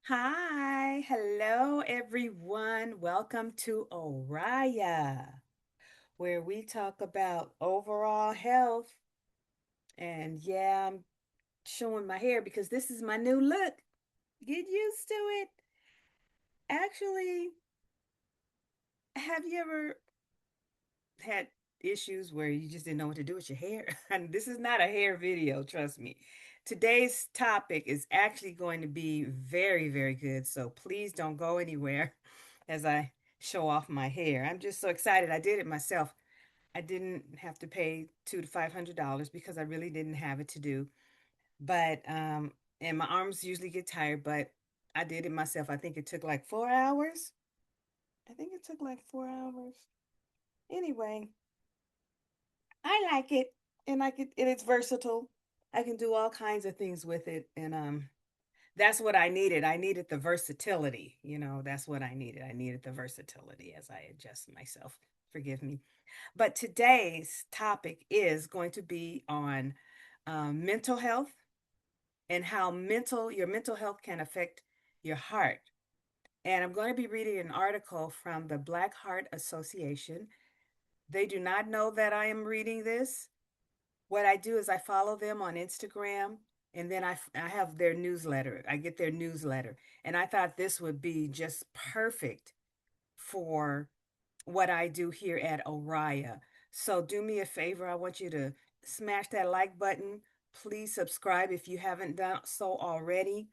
Hi, hello everyone. Welcome to Oriya, where we talk about overall health. And yeah, I'm showing my hair because this is my new look. Get used to it. Actually, have you ever had issues where you just didn't know what to do with your hair? And this is not a hair video, trust me. Today's topic is actually going to be very, very good. So please don't go anywhere as I show off my hair. I'm just so excited. I did it myself. I didn't have to pay $200 to $500 because I really didn't have it to do. But and my arms usually get tired, but I did it myself. I think it took like 4 hours. I think it took like 4 hours. Anyway, I like it, and and it's versatile. I can do all kinds of things with it, and that's what I needed. I needed the versatility. That's what I needed. I needed the versatility as I adjust myself. Forgive me. But today's topic is going to be on mental health and how your mental health can affect your heart. And I'm going to be reading an article from the Black Heart Association. They do not know that I am reading this. What I do is I follow them on Instagram, and then I have their newsletter. I get their newsletter. And I thought this would be just perfect for what I do here at Oriya. So do me a favor. I want you to smash that like button. Please subscribe if you haven't done so already,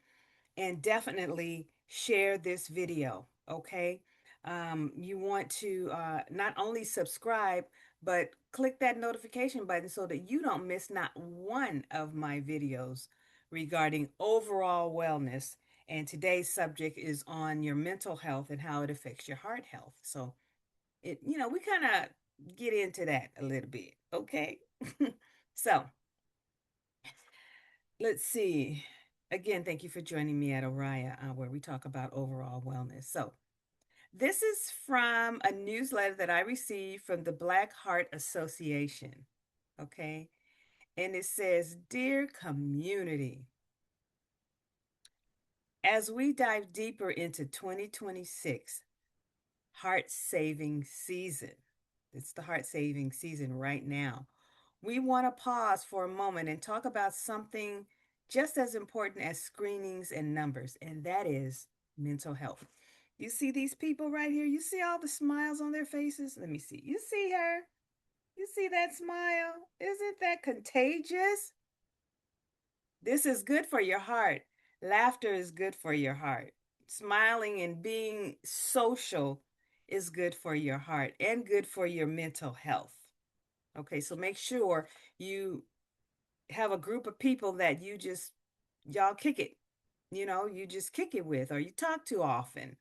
and definitely share this video. Okay. You want to not only subscribe, but click that notification button so that you don't miss not one of my videos regarding overall wellness. And today's subject is on your mental health and how it affects your heart health. So we kind of get into that a little bit. Okay. So let's see. Again, thank you for joining me at Oriya, where we talk about overall wellness. So, this is from a newsletter that I received from the Black Heart Association. Okay. And it says, Dear community, as we dive deeper into 2026 heart saving season, it's the heart saving season right now. We want to pause for a moment and talk about something just as important as screenings and numbers, and that is mental health. You see these people right here? You see all the smiles on their faces? Let me see. You see her? You see that smile? Isn't that contagious? This is good for your heart. Laughter is good for your heart. Smiling and being social is good for your heart and good for your mental health. Okay, so make sure you have a group of people that y'all kick it. You just kick it with, or you talk to often,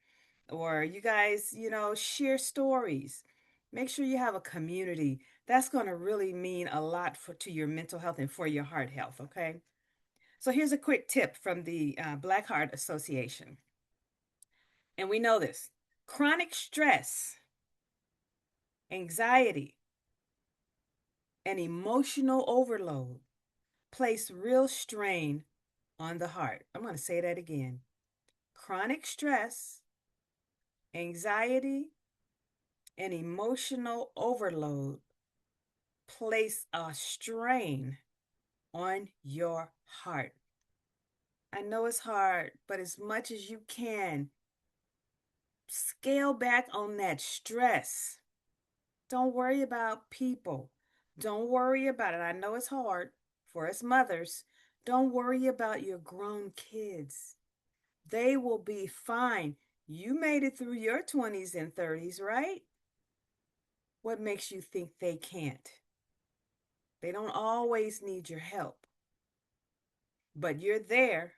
or you guys, share stories. Make sure you have a community. That's going to really mean a lot to your mental health and for your heart health. Okay. So here's a quick tip from the Black Heart Association. And we know this: chronic stress, anxiety, and emotional overload place real strain on the heart. I'm going to say that again. Chronic stress, anxiety, and emotional overload place a strain on your heart. I know it's hard, but as much as you can, scale back on that stress. Don't worry about people. Don't worry about it. I know it's hard for us mothers. Don't worry about your grown kids. They will be fine. You made it through your 20s and 30s, right? What makes you think they can't? They don't always need your help, but you're there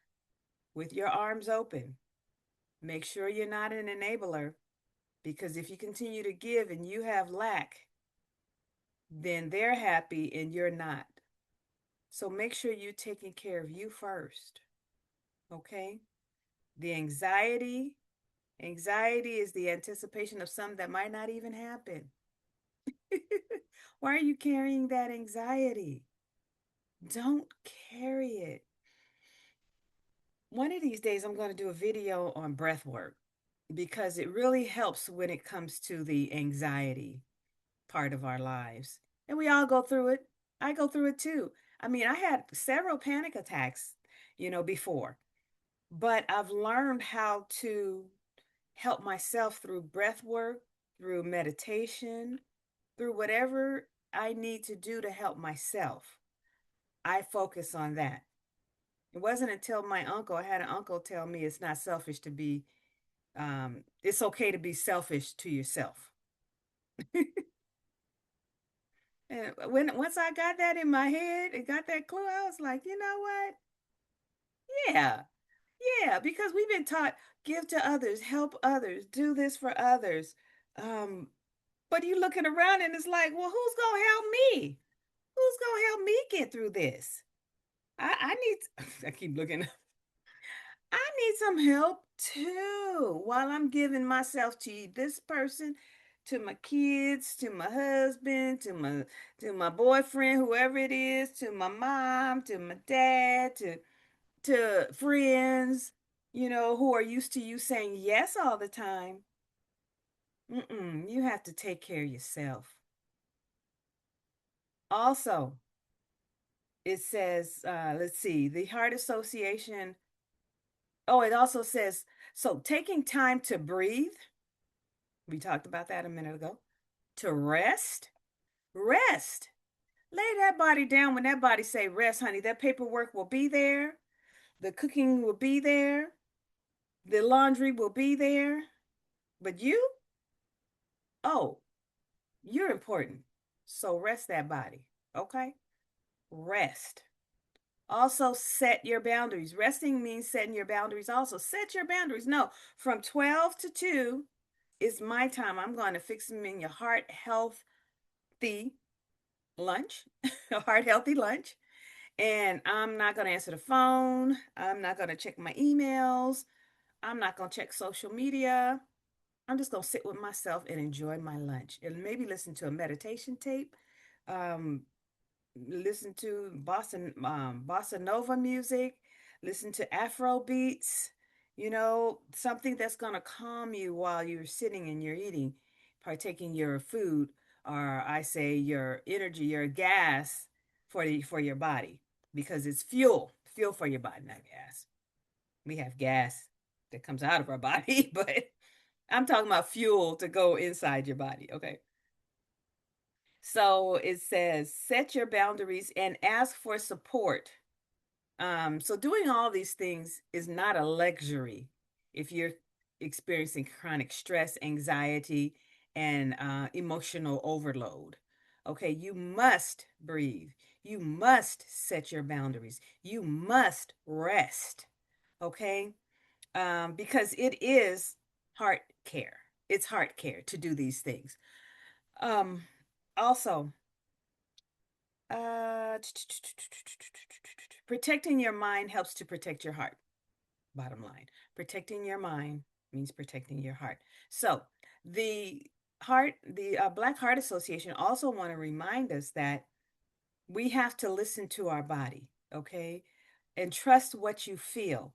with your arms open. Make sure you're not an enabler, because if you continue to give and you have lack, then they're happy and you're not. So make sure you're taking care of you first. Okay? The anxiety is the anticipation of something that might not even happen. Why are you carrying that anxiety? Don't carry it. one of these days I'm going to do a video on breath work because it really helps when it comes to the anxiety part of our lives. And we all go through it. I go through it too. I mean, I had several panic attacks, before, but I've learned how to help myself through breath work, through meditation, through whatever I need to do to help myself. I focus on that. It wasn't until I had an uncle tell me it's not selfish to be, it's okay to be selfish to yourself. And once I got that in my head and got that clue, I was like, you know what? Yeah, yeah, because we've been taught give to others, help others, do this for others. Um, but you looking around and it's like, well, who's gonna help me? Who's gonna help me get through this? I need. I keep looking. I need some help too while I'm giving myself to this person, to my kids, to my husband, to my boyfriend, whoever it is, to my mom, to my dad, to friends, who are used to you saying yes all the time. You have to take care of yourself. Also, it says, let's see, the Heart Association. Oh, it also says, so taking time to breathe. We talked about that a minute ago. To rest, rest. Lay that body down when that body say rest, honey. That paperwork will be there. The cooking will be there. The laundry will be there. But you, oh, you're important. So rest that body. Okay? Rest. Also set your boundaries. Resting means setting your boundaries. Also set your boundaries. No, from 12 to 2 is my time. I'm going to fix them in your heart healthy lunch, a heart healthy lunch. And I'm not going to answer the phone. I'm not going to check my emails. I'm not going to check social media. I'm just going to sit with myself and enjoy my lunch and maybe listen to a meditation tape. Um, Listen to bossa nova music, listen to Afro beats, something that's going to calm you while you're sitting and you're eating, partaking your food, or I say your energy, your gas for your body, because it's fuel for your body, not gas. We have gas that comes out of our body, but I'm talking about fuel to go inside your body. Okay. So it says set your boundaries and ask for support. So doing all these things is not a luxury if you're experiencing chronic stress, anxiety, and emotional overload. Okay, you must breathe. You must set your boundaries. You must rest. Okay, because it is heart care. It's heart care to do these things. Um, Also, uh, protecting your mind helps to protect your heart. Bottom line, protecting your mind means protecting your heart. So, the the Black Heart Association also want to remind us that we have to listen to our body, okay, and trust what you feel,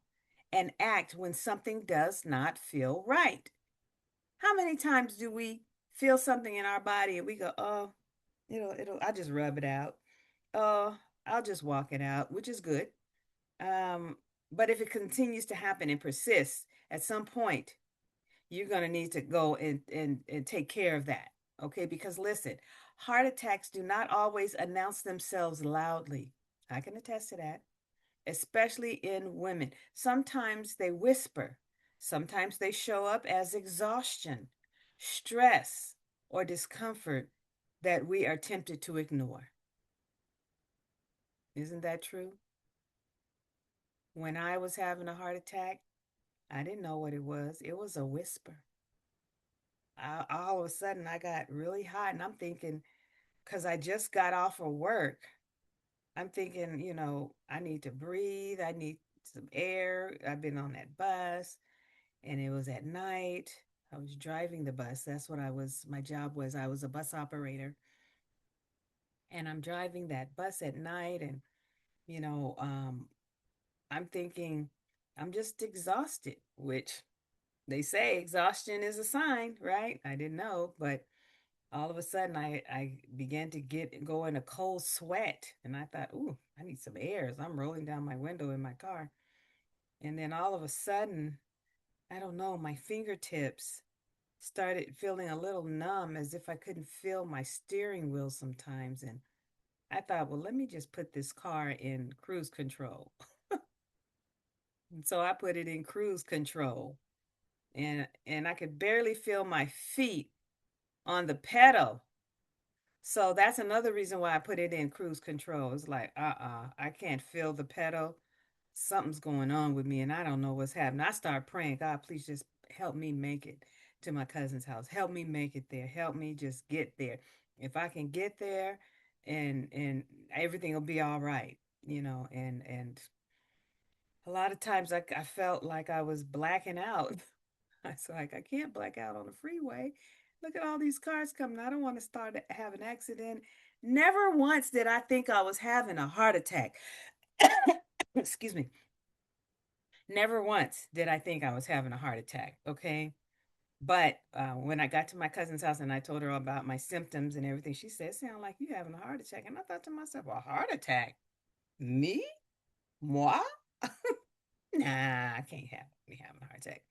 and act when something does not feel right. How many times do we feel something in our body and we go, oh, I just rub it out. Oh, I'll just walk it out, which is good. Um, but if it continues to happen and persists, at some point, you're going to need to go and take care of that. Okay. Because listen, heart attacks do not always announce themselves loudly. I can attest to that, especially in women. Sometimes they whisper, sometimes they show up as exhaustion, stress, or discomfort that we are tempted to ignore. Isn't that true? When I was having a heart attack, I didn't know what it was. It was a whisper. All of a sudden, I got really hot, and I'm thinking, because I just got off of work, I'm thinking, I need to breathe. I need some air. I've been on that bus, and it was at night. I was driving the bus. That's what my job was. I was a bus operator, and I'm driving that bus at night, and, you know, um, I'm thinking, I'm just exhausted, which they say exhaustion is a sign, right? I didn't know, but all of a sudden I began to go in a cold sweat. And I thought, ooh, I need some air as I'm rolling down my window in my car. And then all of a sudden, I don't know, my fingertips started feeling a little numb as if I couldn't feel my steering wheel sometimes. And I thought, well, let me just put this car in cruise control. And so I put it in cruise control and I could barely feel my feet on the pedal. So that's another reason why I put it in cruise control. It's like, I can't feel the pedal. Something's going on with me and I don't know what's happening. I start praying, God, please just help me make it to my cousin's house. Help me make it there. Help me just get there. If I can get there and everything will be all right, and a lot of times I felt like I was blacking out. I was like, I can't black out on the freeway. Look at all these cars coming. I don't want to start to have an accident. Never once did I think I was having a heart attack. Excuse me. Never once did I think I was having a heart attack. Okay. But when I got to my cousin's house and I told her about my symptoms and everything, she said, sound like you having a heart attack. And I thought to myself, a heart attack? Me? Moi? Nah, I can't have me having a heart attack.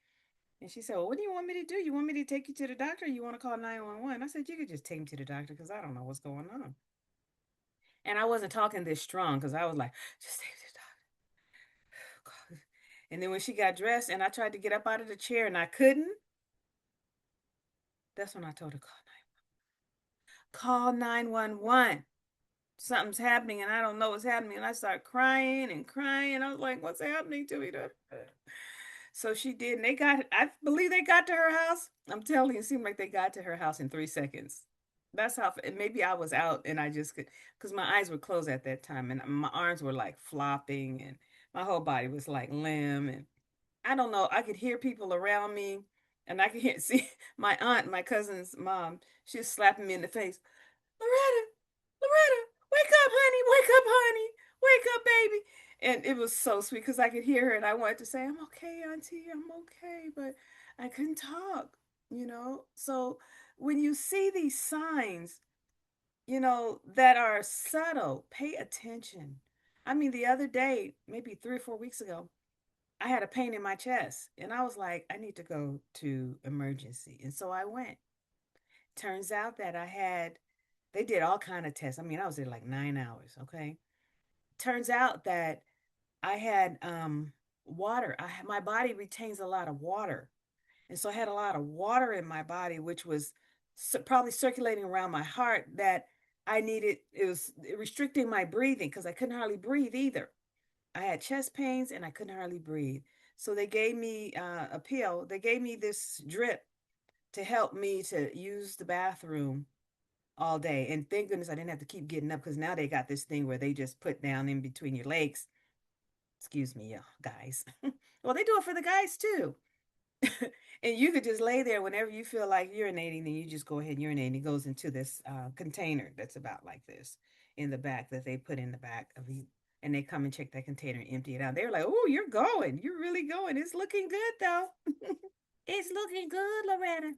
And she said, well, what do you want me to do? You want me to take you to the doctor or you want to call 911? I said, you could just take me to the doctor because I don't know what's going on. And I wasn't talking this strong because I was like, just take me to the doctor. And then when she got dressed and I tried to get up out of the chair and I couldn't, that's when I told her, call 911. Something's happening and I don't know what's happening. And I started crying and crying. I was like, what's happening to me? So she did. And I believe they got to her house. I'm telling you, it seemed like they got to her house in 3 seconds. That's how, maybe I was out and I just could, because my eyes were closed at that time and my arms were like flopping and my whole body was like limb. And I don't know, I could hear people around me and I could see my aunt, my cousin's mom, she was slapping me in the face. Loretta, Loretta, wake up, honey, wake up, honey, wake up, baby. And it was so sweet because I could hear her and I wanted to say, I'm okay, Auntie, I'm okay, but I couldn't talk. So when you see these signs, that are subtle, pay attention. I mean, the other day, maybe 3 or 4 weeks ago, I had a pain in my chest and I was like, I need to go to emergency. And so I went. Turns out that they did all kind of tests. I mean, I was there like 9 hours. Okay. Turns out that I had water. My body retains a lot of water. And so I had a lot of water in my body, which was probably circulating around my heart that I needed. It was restricting my breathing because I couldn't hardly breathe either. I had chest pains and I couldn't hardly breathe. So they gave me a pill. They gave me this drip to help me to use the bathroom all day. And thank goodness I didn't have to keep getting up because now they got this thing where they just put down in between your legs. Excuse me, guys. Well, they do it for the guys too. And you could just lay there whenever you feel like urinating, then you just go ahead and urinate. And it goes into this container that's about like this in the back that they put in the back of you. And they come and check that container and empty it out. They're like, oh, you're going. You're really going. It's looking good, though. It's looking good, Loretta.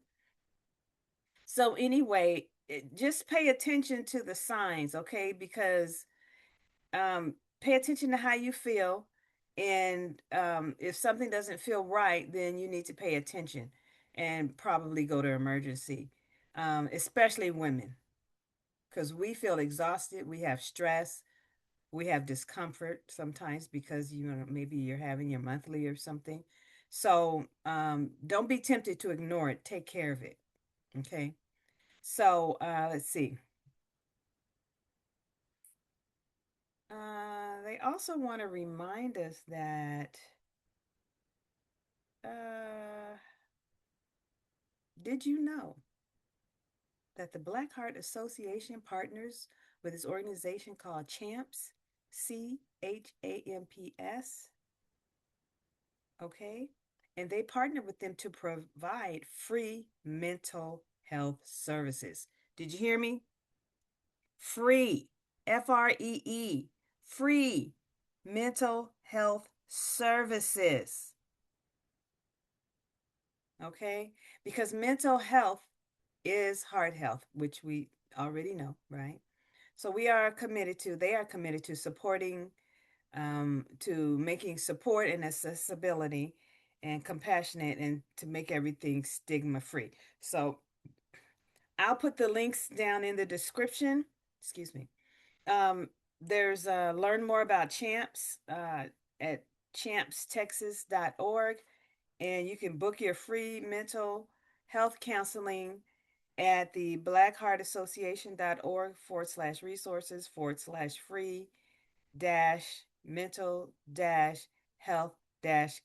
So, anyway, just pay attention to the signs, okay? Because pay attention to how you feel. And if something doesn't feel right, then you need to pay attention and probably go to emergency, especially women, because we feel exhausted, we have stress, we have discomfort sometimes because maybe you're having your monthly or something. So don't be tempted to ignore it. Take care of it. Okay. So let's see. They also want to remind us that uh, did you know that the Black Heart Association partners with this organization called CHAMPS, CHAMPS? Okay. And they partner with them to provide free mental health services. Did you hear me? Free, FREE, free mental health services. Okay? Because mental health is heart health, which we already know, right? So they are committed to supporting, to making support and accessibility and compassionate and to make everything stigma free. So I'll put the links down in the description. Excuse me. There's learn more about champs at champstexas.org, and you can book your free mental health counseling at the blackheartassociation.org/resources /free mental health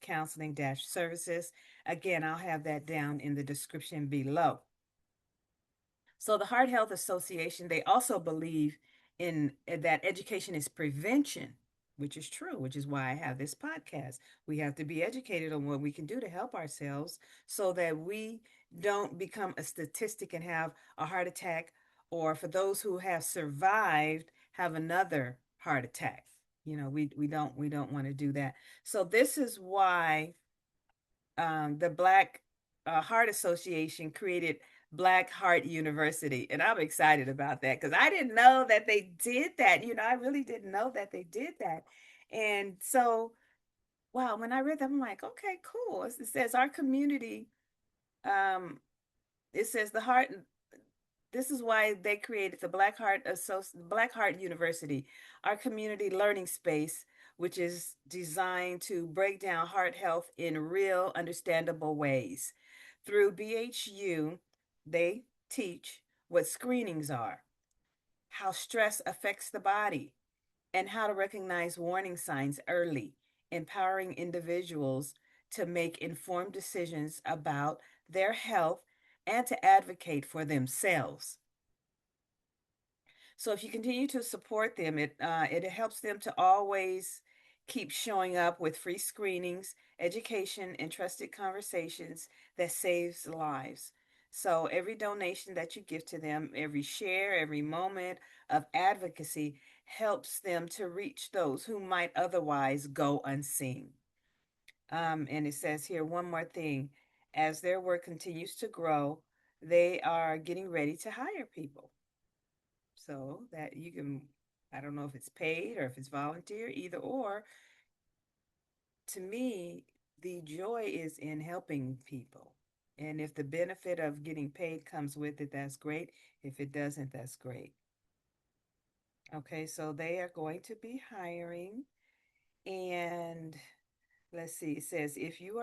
counseling services. Again, I'll have that down in the description below. So the Heart Health Association, they also believe in that education is prevention, which is true, which is why I have this podcast. We have to be educated on what we can do to help ourselves so that we don't become a statistic and have a heart attack, or for those who have survived, have another heart attack. We don't want to do that. So this is why the Black Heart Association created Black Heart University. And I'm excited about that because I didn't know that they did that. I really didn't know that they did that. And so, wow, when I read that, I'm like, okay, cool. It says our community, um, it says the heart, this is why they created the Black Heart University, our community learning space, which is designed to break down heart health in real, understandable ways. Through BHU, they teach what screenings are, how stress affects the body, and how to recognize warning signs early, empowering individuals to make informed decisions about their health and to advocate for themselves. So if you continue to support them, it helps them to always keep showing up with free screenings, education, and trusted conversations that saves lives. So every donation that you give to them, every share, every moment of advocacy helps them to reach those who might otherwise go unseen. And it says here one more thing: as their work continues to grow, they are getting ready to hire people so that you can, I don't know if it's paid or if it's volunteer, either or. To me, the joy is in helping people. And if the benefit of getting paid comes with it, that's great. If it doesn't, that's great. Okay, so they are going to be hiring. And let's see, it says if you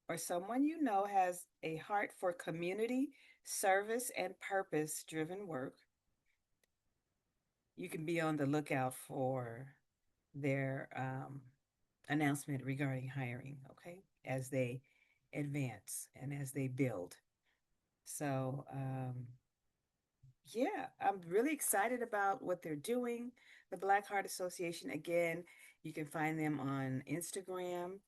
or someone you know has a heart for community service and purpose driven work, you can be on the lookout for their announcement regarding hiring, okay, as they advance and as they build. So, yeah, I'm really excited about what they're doing. The Black Heart Association, again, you can find them on Instagram.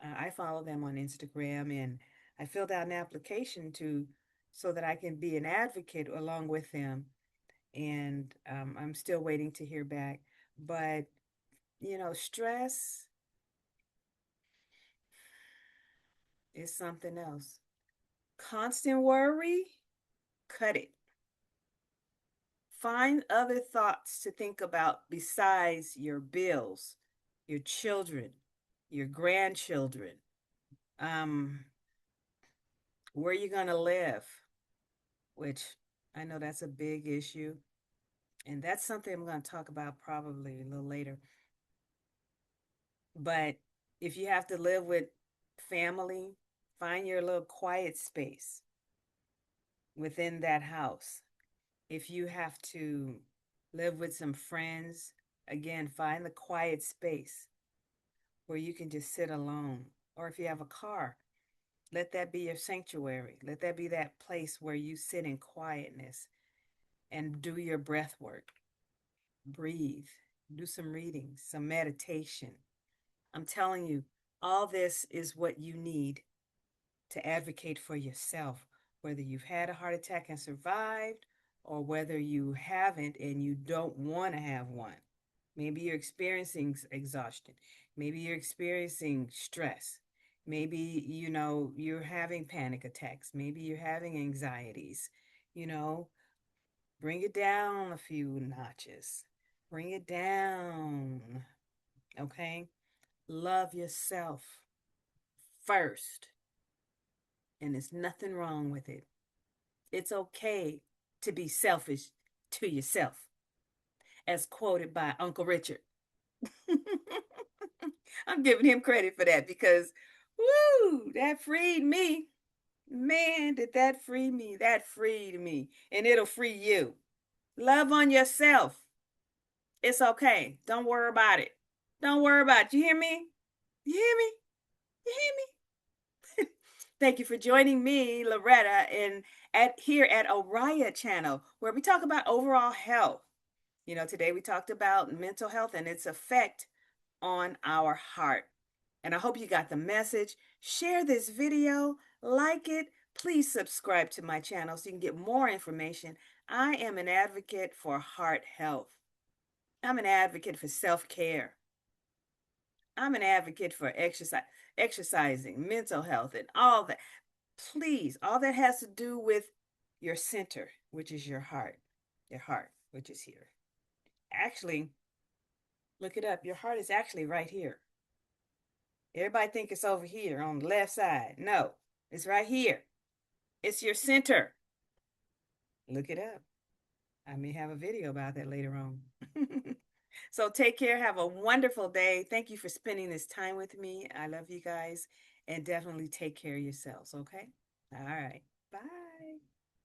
I follow them on Instagram, and I filled out an application to so that I can be an advocate along with them. And I'm still waiting to hear back. But stress is something else. Constant worry, cut it. Find other thoughts to think about besides your bills, your children, your grandchildren, um, where you're going to live, which I know that's a big issue. And that's something I'm going to talk about probably a little later. But if you have to live with family, find your little quiet space within that house. If you have to live with some friends, again, find the quiet space where you can just sit alone. Or if you have a car, let that be your sanctuary. Let that be that place where you sit in quietness and do your breath work. Breathe, do some reading, some meditation. I'm telling you, all this is what you need to advocate for yourself, whether you've had a heart attack and survived, or whether you haven't and you don't want to have one. Maybe you're experiencing exhaustion. Maybe you're experiencing stress. Maybe, you're having panic attacks. Maybe you're having anxieties. You know, bring it down a few notches. Bring it down. Okay? Love yourself first. And there's nothing wrong with it. It's okay to be selfish to yourself, as quoted by Uncle Richard. I'm giving him credit for that because, woo, that freed me. Man, did that free me? That freed me. And it'll free you. Love on yourself. It's okay. Don't worry about it. Don't worry about it. You hear me? You hear me? You hear me? Thank you for joining me, Loretta, in at here at Oriya channel, where we talk about overall health. Today we talked about mental health and its effect on our heart. And I hope you got the message. Share this video, like it. Please subscribe to my channel so you can get more information. I am an advocate for heart health. I'm an advocate for self-care. I'm an advocate for exercising, mental health, and all that. Please, all that has to do with your center, which is your heart. Your heart, which is here. Actually, look it up. Your heart is actually right here. Everybody think it's over here on the left side. No, it's right here. It's your center. Look it up. I may have a video about that later on. So take care. Have a wonderful day. Thank you for spending this time with me. I love you guys. And definitely take care of yourselves, okay? All right. Bye.